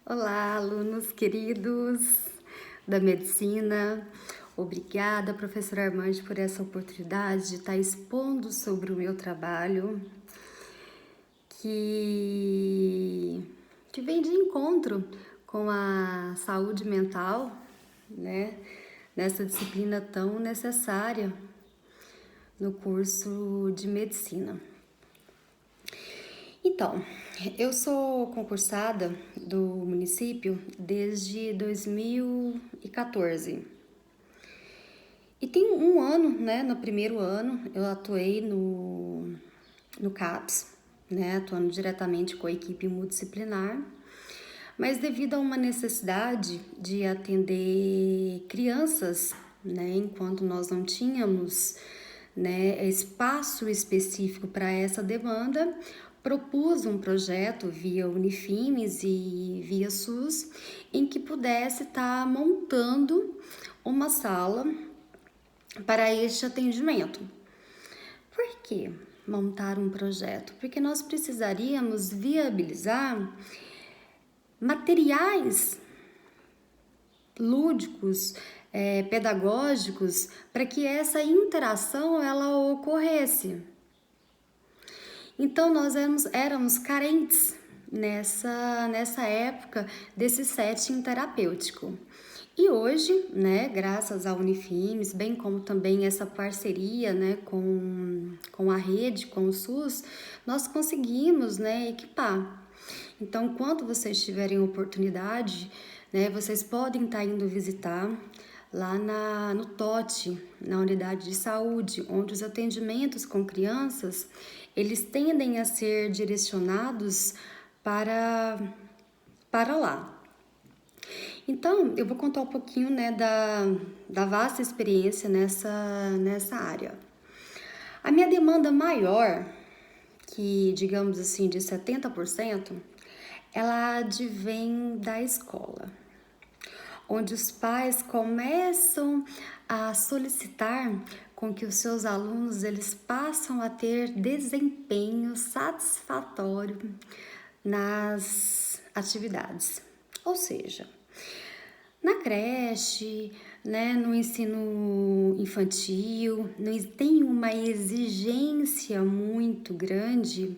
Olá, alunos queridos da medicina. Obrigada, professora Armande, por essa oportunidade de estar expondo sobre o meu trabalho, que vem de encontro com a saúde mental, né? Nessa disciplina tão necessária no curso de medicina. Então, eu sou concursada do município desde 2014. E tem um ano, né, no primeiro ano, eu atuei no CAPS, né, atuando diretamente com a equipe multidisciplinar, mas devido a uma necessidade de atender crianças, né, enquanto nós não tínhamos, né, espaço específico para essa demanda, propus um projeto via Unifimes e via SUS em que pudesse estar montando uma sala para este atendimento. Por que montar um projeto? Porque nós precisaríamos viabilizar materiais lúdicos, pedagógicos, para que essa interação ela ocorresse. Então, nós éramos carentes nessa época desse setting terapêutico. E hoje, né, graças à Unifimes, bem como também essa parceria, né, com a rede, com o SUS, nós conseguimos, né, equipar. Então, quando vocês tiverem oportunidade, né, vocês podem estar indo visitar lá no TOT, na unidade de saúde, onde os atendimentos com crianças, eles tendem a ser direcionados para lá. Então, eu vou contar um pouquinho, né, da vasta experiência nessa área. A minha demanda maior, que digamos assim, de 70%, ela advém da escola, onde os pais começam a solicitar com que os seus alunos eles passam a ter desempenho satisfatório nas atividades. Ou seja, na creche, né, no ensino infantil, tem uma exigência muito grande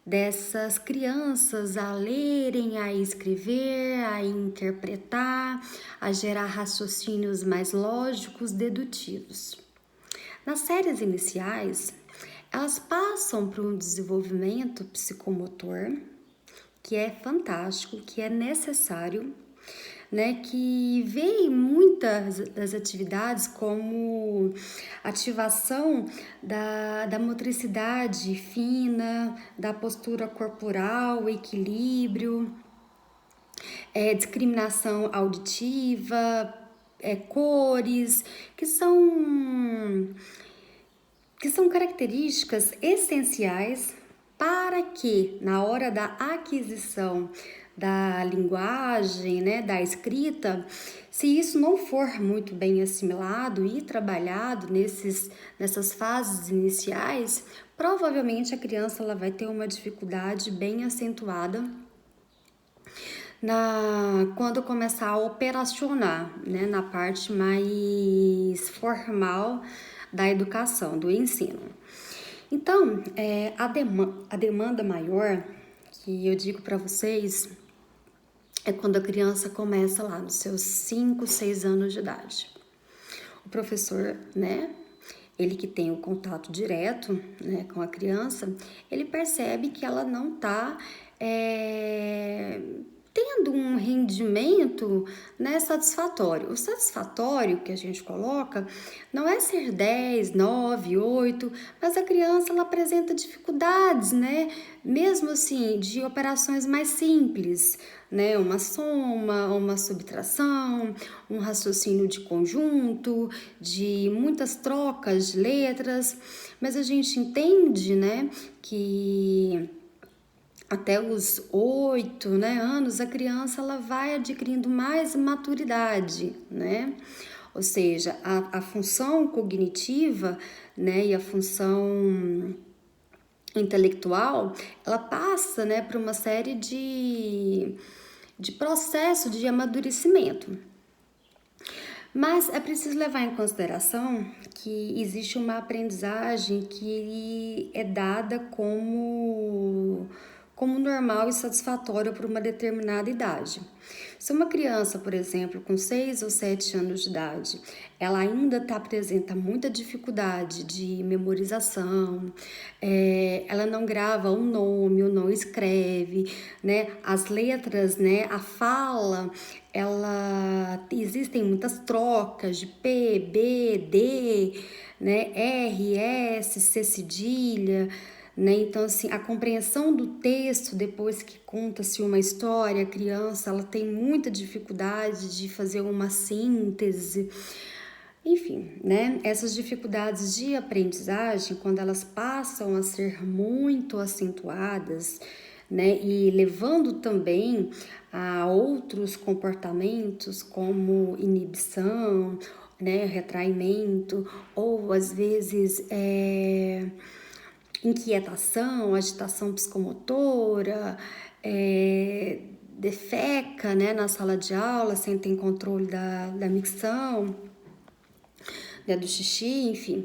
dessas crianças a lerem, a escrever, a interpretar, a gerar raciocínios mais lógicos, dedutivos. Nas séries iniciais, elas passam por um desenvolvimento psicomotor que é fantástico, que é necessário, né, que vê em muitas das atividades como ativação da motricidade fina, da postura corporal, equilíbrio, discriminação auditiva, cores, que são características essenciais para que, na hora da aquisição da linguagem, né, da escrita, se isso não for muito bem assimilado e trabalhado nessas fases iniciais, provavelmente a criança ela vai ter uma dificuldade bem acentuada quando começar a operacionar, né, na parte mais formal da educação, do ensino. Então, a demanda maior que eu digo para vocês é quando a criança começa lá nos seus 5, 6 anos de idade. O professor, né, ele que tem o contato direto, né, com a criança, ele percebe que ela não está tendo um rendimento, né, satisfatório. O satisfatório que a gente coloca não é ser 10, 9, 8, mas a criança ela apresenta dificuldades, né, mesmo assim, de operações mais simples, né, uma soma, uma subtração, um raciocínio de conjunto, de muitas trocas de letras, mas a gente entende, né, que até os 8, né, anos, a criança ela vai adquirindo mais maturidade, né? Ou seja, a função cognitiva, né, e a função intelectual, ela passa, né, por uma série de de processo de amadurecimento. Mas é preciso levar em consideração que existe uma aprendizagem que é dada como normal e satisfatória por uma determinada idade. Se uma criança, por exemplo, com 6 ou 7 anos de idade, ela ainda apresenta muita dificuldade de memorização, ela não grava um nome ou não escreve, né? As letras, né? A fala, existem muitas trocas de P, B, D, né? R, S, C cedilha, né? Então, assim, a compreensão do texto, depois que conta-se uma história, a criança, ela tem muita dificuldade de fazer uma síntese. Enfim, né? Essas dificuldades de aprendizagem, quando elas passam a ser muito acentuadas, né? E levando também a outros comportamentos como inibição, né? Retraimento, ou às vezes inquietação, agitação psicomotora, defeca, né, na sala de aula, sem ter controle da micção, né, do xixi, enfim.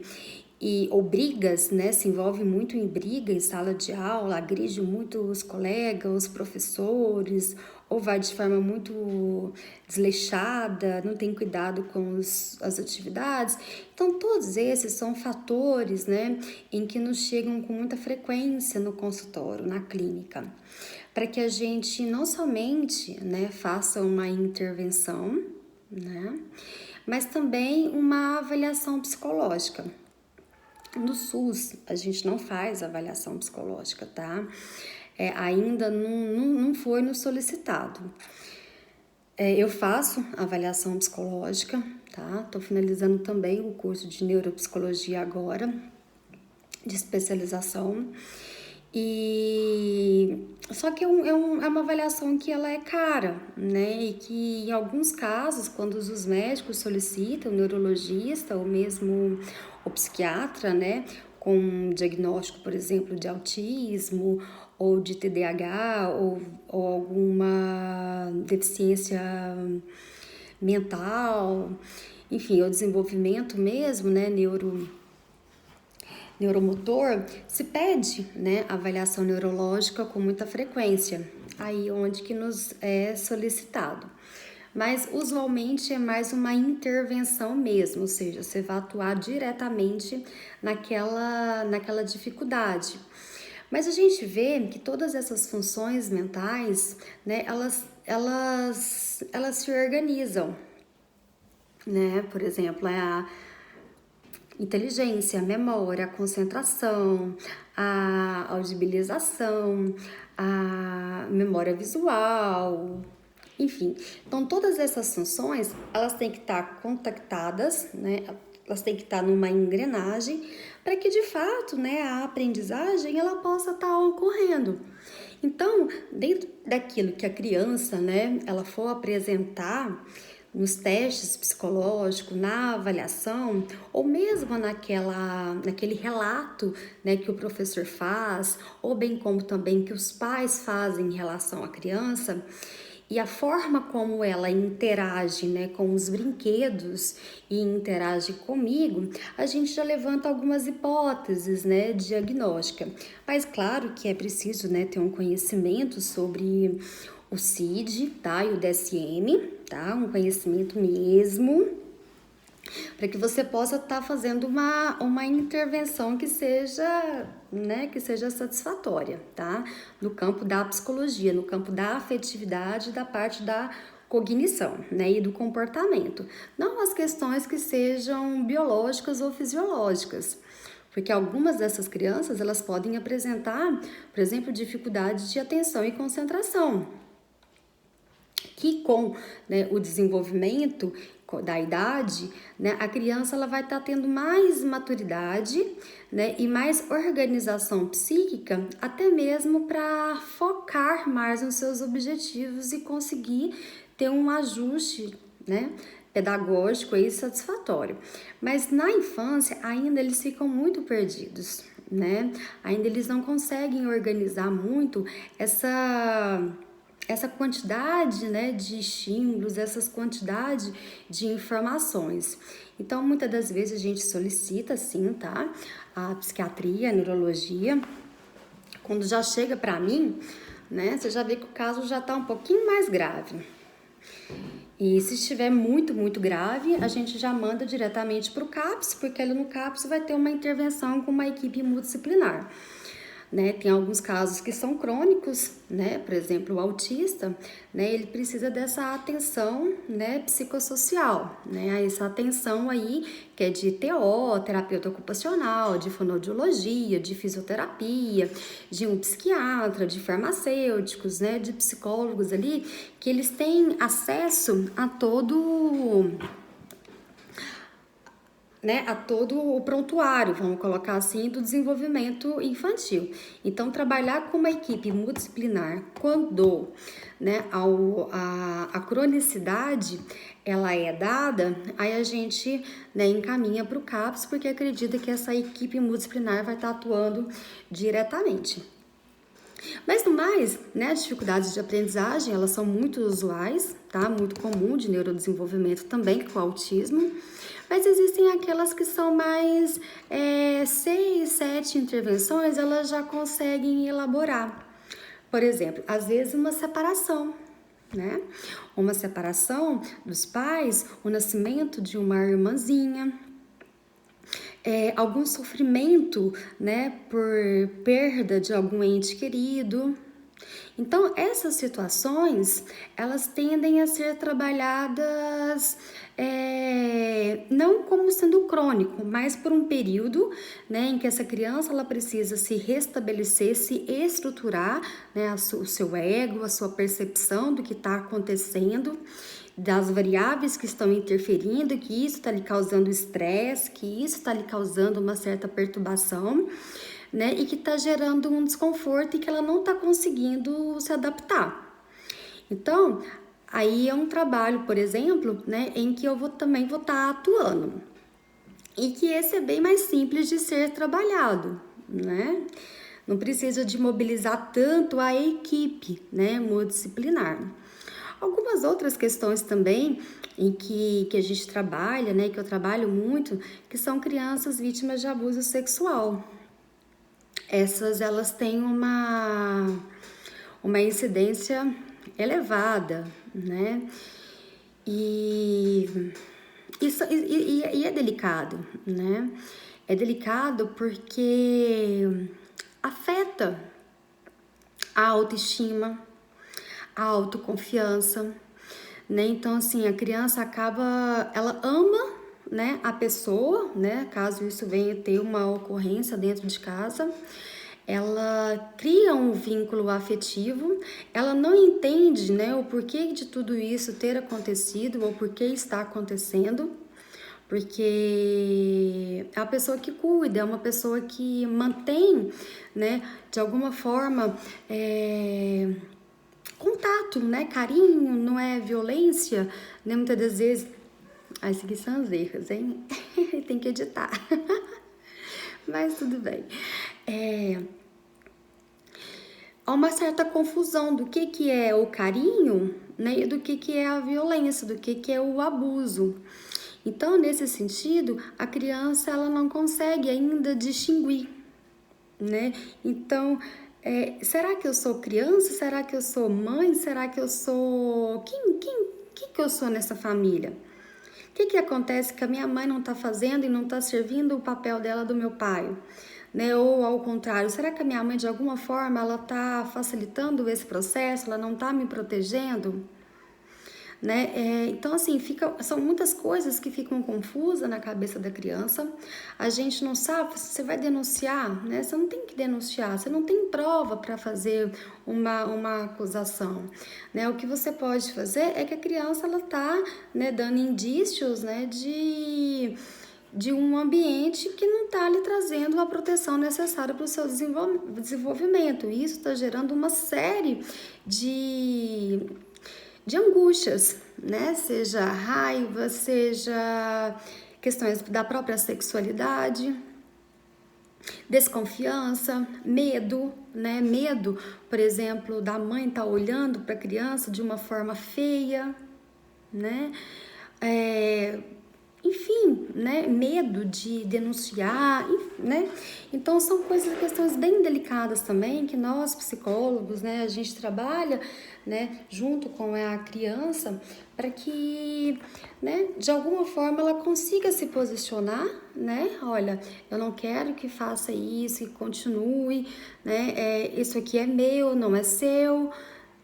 Ou brigas, né, se envolve muito em briga em sala de aula, agride muito os colegas, os professores, ou vai de forma muito desleixada, não tem cuidado com as atividades. Então, todos esses são fatores, né, em que nos chegam com muita frequência no consultório, na clínica, para que a gente não somente, né, faça uma intervenção, né, mas também uma avaliação psicológica. No SUS, a gente não faz avaliação psicológica, tá? Ainda não foi nos solicitado. Eu faço avaliação psicológica, tá? Tô finalizando também o curso de neuropsicologia agora, de especialização. Só que é uma avaliação que ela é cara, né? E que em alguns casos, quando os médicos solicitam, o neurologista ou mesmo o psiquiatra, né? Com diagnóstico, por exemplo, de autismo ou de TDAH ou alguma deficiência mental, enfim, o desenvolvimento mesmo, né? Neuromotor, se pede, né, avaliação neurológica com muita frequência, aí onde que nos é solicitado. Mas usualmente é mais uma intervenção mesmo, ou seja, você vai atuar diretamente naquela dificuldade. Mas a gente vê que todas essas funções mentais, né, elas se organizam, né? Por exemplo, a inteligência, a memória, a concentração, a audibilização, a memória visual, enfim. Então, todas essas funções, elas têm que estar contactadas, né? Elas têm que estar numa engrenagem para que, de fato, né, a aprendizagem, ela possa estar ocorrendo. Então, dentro daquilo que a criança, né, ela for apresentar, nos testes psicológicos, na avaliação, ou mesmo naquele relato, né, que o professor faz, ou bem como também que os pais fazem em relação à criança, e a forma como ela interage, né, com os brinquedos e interage comigo, a gente já levanta algumas hipóteses, né, diagnóstica. Mas claro que é preciso, né, ter um conhecimento sobre o CID, tá, e o DSM, tá, um conhecimento mesmo, para que você possa estar fazendo uma intervenção que seja, né, que seja satisfatória, tá? No campo da psicologia, no campo da afetividade, da parte da cognição, né, e do comportamento. Não as questões que sejam biológicas ou fisiológicas. Porque algumas dessas crianças, elas podem apresentar, por exemplo, dificuldades de atenção e concentração, que com, né, o desenvolvimento da idade, né, a criança ela vai estar tendo mais maturidade, né, e mais organização psíquica, até mesmo para focar mais nos seus objetivos e conseguir ter um ajuste, né, pedagógico e satisfatório. Mas na infância ainda eles ficam muito perdidos, né? Ainda eles não conseguem organizar muito essa quantidade, né, de estímulos, essas quantidade de informações. Então, muitas das vezes a gente solicita, sim, tá? A psiquiatria, a neurologia. Quando já chega para mim, né, você já vê que o caso já tá um pouquinho mais grave. E se estiver muito, muito grave, a gente já manda diretamente para o CAPS, porque ali no CAPS vai ter uma intervenção com uma equipe multidisciplinar. Né, tem alguns casos que são crônicos, né, por exemplo, o autista, né, ele precisa dessa atenção, né, psicossocial, né, essa atenção aí que é de TO, terapeuta ocupacional, de fonoaudiologia, de fisioterapia, de um psiquiatra, de farmacêuticos, né, de psicólogos ali, que eles têm acesso a todo, né, a todo o prontuário, vamos colocar assim, do desenvolvimento infantil. Então, trabalhar com uma equipe multidisciplinar, quando, né, a cronicidade ela é dada, aí a gente, né, encaminha para o CAPS, porque acredita que essa equipe multidisciplinar vai estar atuando diretamente. Mas no mais, né, as dificuldades de aprendizagem, elas são muito usuais, tá? Muito comum de neurodesenvolvimento também com o autismo. Mas existem aquelas que são mais 6, 7 intervenções, elas já conseguem elaborar. Por exemplo, às vezes uma separação, né? Uma separação dos pais, o nascimento de uma irmãzinha, algum sofrimento, né, por perda de algum ente querido. Então, essas situações, elas tendem a ser trabalhadas não como sendo crônico, mas por um período, né, em que essa criança ela precisa se restabelecer, se estruturar, né, o seu ego, a sua percepção do que está acontecendo, das variáveis que estão interferindo, que isso está lhe causando estresse, que isso está lhe causando uma certa perturbação, né, e que está gerando um desconforto e que ela não está conseguindo se adaptar. Então, aí é um trabalho, por exemplo, né, em que eu também vou estar atuando. E que esse é bem mais simples de ser trabalhado, né? Não precisa de mobilizar tanto a equipe, né, multidisciplinar. Algumas outras questões também em que a gente trabalha, né, que eu trabalho muito, que são crianças vítimas de abuso sexual. Elas têm uma incidência elevada, né? E é delicado, né? É delicado porque afeta a autoestima, a autoconfiança, né? Então, assim, a criança ela ama, né, a pessoa, né, caso isso venha ter uma ocorrência dentro de casa, ela cria um vínculo afetivo, ela não entende, né, o porquê de tudo isso ter acontecido ou porquê está acontecendo, porque é uma pessoa que cuida, é uma pessoa que mantém, né, de alguma forma, contato, né, carinho, não é violência, né, muitas das vezes. Ai, segui são os erros, hein? Tem que editar. Mas tudo bem. Há uma certa confusão do que é o carinho, né, e do que é a violência, do que é o abuso. Então, nesse sentido, a criança ela não consegue ainda distinguir, né? Então, será que eu sou criança? Será que eu sou mãe? Será que eu sou... Quem que eu sou nessa família? O que acontece que a minha mãe não está fazendo e não está servindo o papel dela do meu pai? Né? Ou ao contrário, será que a minha mãe de alguma forma ela está facilitando esse processo? Ela não está me protegendo? Né? Então, assim, são muitas coisas que ficam confusas na cabeça da criança. A gente não sabe, você vai denunciar, né? Você não tem que denunciar, você não tem prova para fazer uma acusação, né? O que você pode fazer é que a criança ela tá, né, dando indícios, né, de um ambiente que não está lhe trazendo a proteção necessária para o seu desenvolvimento. Isso está gerando uma série de angústias, né? Seja raiva, seja questões da própria sexualidade, Desconfiança, medo, né? Medo, por exemplo, da mãe estar olhando para a criança de uma forma feia, né? É, enfim, né? Medo de denunciar, né? Então são questões bem delicadas também que nós psicólogos, né? A gente trabalha, né? Junto com a criança para que, né? De alguma forma ela consiga se posicionar, né? Olha, eu não quero que faça isso, que continue, né? Isso aqui é meu, não é seu,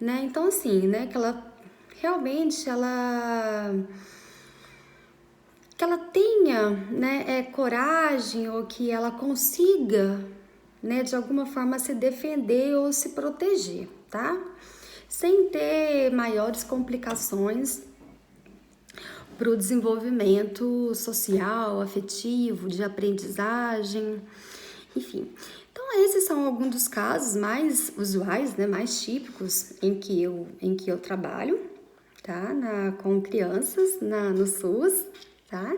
né? Então assim, né? Que ela realmente que ela tenha, né, coragem ou que ela consiga, né, de alguma forma se defender ou se proteger, tá? Sem ter maiores complicações para o desenvolvimento social, afetivo, de aprendizagem, enfim. Então, esses são alguns dos casos mais usuais, né, mais típicos em que eu trabalho, tá? Com crianças no SUS, tá?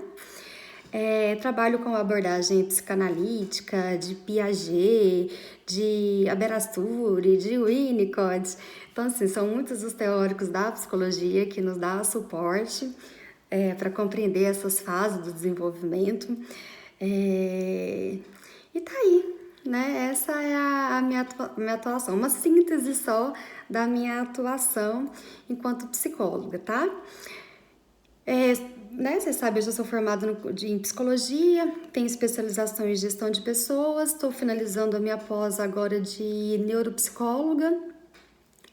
Trabalho com abordagem psicanalítica, de Piaget, de Aberasturi, de Winnicott. Então, assim, são muitos os teóricos da psicologia que nos dá suporte para compreender essas fases do desenvolvimento. E tá aí, né? Essa é a minha atuação, uma síntese só da minha atuação enquanto psicóloga, tá? Né, você sabe, eu já sou formada em psicologia, tenho especialização em gestão de pessoas, estou finalizando a minha pós agora de neuropsicóloga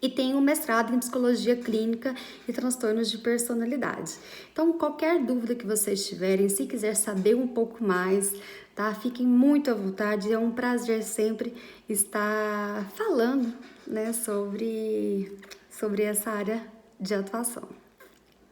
e tenho um mestrado em psicologia clínica e transtornos de personalidade. Então, qualquer dúvida que vocês tiverem, se quiser saber um pouco mais, tá? Fiquem muito à vontade, é um prazer sempre estar falando, né, sobre essa área de atuação.